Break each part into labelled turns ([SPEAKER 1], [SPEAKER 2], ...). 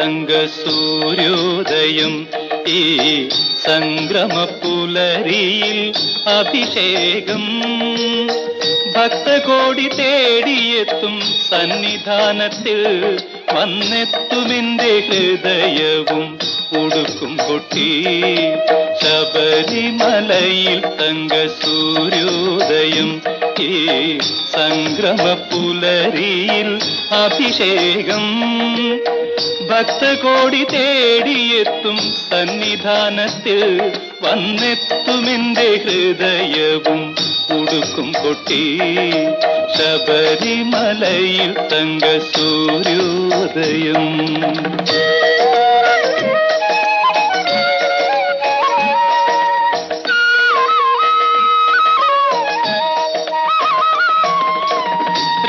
[SPEAKER 1] തങ്ക സൂര്യോദയം ഈ സംക്രമപ്പുലരിയിൽ അഭിഷേകം ഭക്തകോടി തേടിയെത്തും സന്നിധാനത്തിൽ വന്നെത്തുമെന്റെ ഹൃദയവും ഉടുക്കും കൊട്ടി ശബരിമലയിൽ തങ്ക സൂര്യോദയം ഈ സംക്രമപ്പുലരിയിൽ അഭിഷേകം ഭക്തകോടി തേടിയെത്തും സന്നിധാനത്തിൽ വന്നെത്തുമെന്റെ ഹൃദയവും ഉടുക്കും കൊട്ടി ശബരിമലയിൽ തങ്ക സൂര്യോദയം.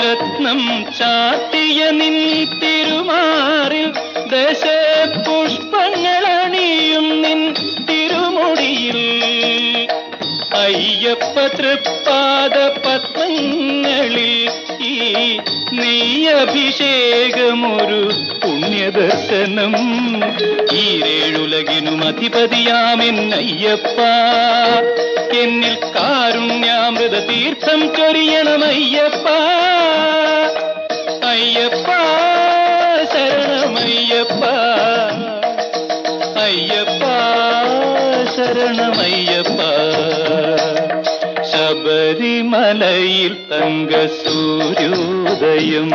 [SPEAKER 1] രത്നം ചാത്തിയ നിൻ തിരുമാറിൽ ദശപുഷ്പങ്ങളണിയും നിൻ തിരുമുടിയിൽ അയ്യപ്പ തൃപ്പാദ പത്മങ്ങളിൽ ഈ നെയ്യഭിഷേകമൊരു പുണ്യദർശനം ഈരേഴുലകിനും അധിപതിയാമെന്നയ്യപ്പ എന്നിൽ കാരുണ്യാമൃത തീർത്ഥം ചൊരിയണമയ്യപ്പ അയ്യപ്പ ശരണമയ്യപ്പ അയ്യപ്പ ശരണമയ്യപ്പ ശബരിമലയിൽ തങ്ക സൂര്യോദയം.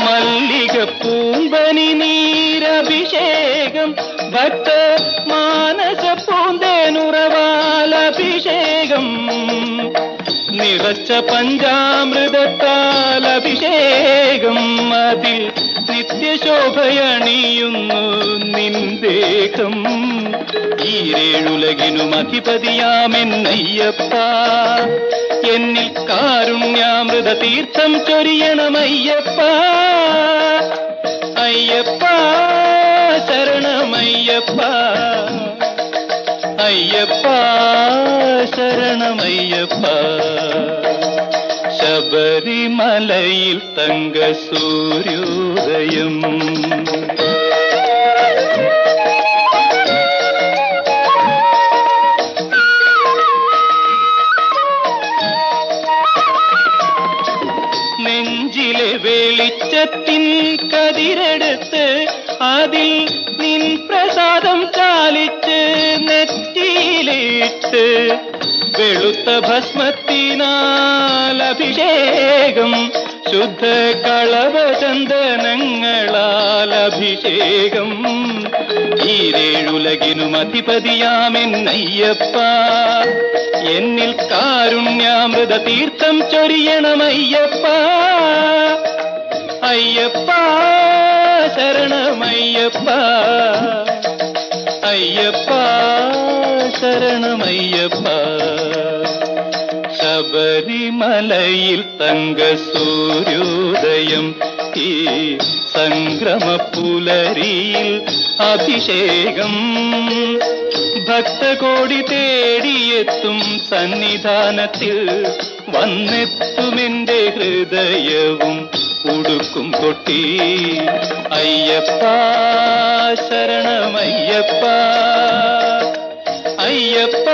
[SPEAKER 1] മല്ലിക പൂമ്പനി നീരഭിഷേകം ഭക്ത മാനസ പൂന്തേനുറവാലഭിഷേകം നിറച്ച പഞ്ചാമൃതത്താൽ അഭിഷേകം അതിൽ നിത്യശോഭയണിയുന്നു നിന്ദേഹം ഈരേഴുലകിനും അധിപതിയാമെന്നയ്യപ്പ എന്നിൽ കാരുണ്യാമൃത തീർത്ഥം ചൊരിയണമയ്യപ്പ അയ്യപ്പ ശരണമയ്യപ്പ അയ്യപ്പ ശരണമയ്യപ്പ ശബരിമലയിൽ തങ്ക സൂര്യോദയം. നെഞ്ചിലെ വെളിച്ചത്തിൻ കതിരെടുത്ത് അതിൽ നിൻ പ്രസാദം ചാലിച്ച് നെറ്റിയിലിട്ട് വെളുത്ത ഭസ്മത്തിനാൽ അഭിഷേകം ശുദ്ധ കളഭചന്ദനങ്ങളാൽ അഭിഷേകം ഈരേഴുലകിനും അധിപതിയാമെന്നയ്യപ്പ എന്നിൽ കാരുണ്യാമൃത തീർത്ഥം ചൊരിയണമയ്യപ്പ അയ്യപ്പ ശരണമയ്യപ്പ അയ്യപ്പ ശരണമയ്യപ്പ ശബരിമലയിൽ തങ്ക സൂര്യോദയം ഈ സംക്രമപ്പുലരിയിൽ അഭിഷേകം ഭക്തകോടി തേടിയെത്തും സന്നിധാനത്തിൽ വന്നെത്തുമെന്റെ ഹൃദയവും ഉടുക്കും കൊട്ടി അയ്യപ്പ ശരണമയ്യപ്പ അയ്യപ്പ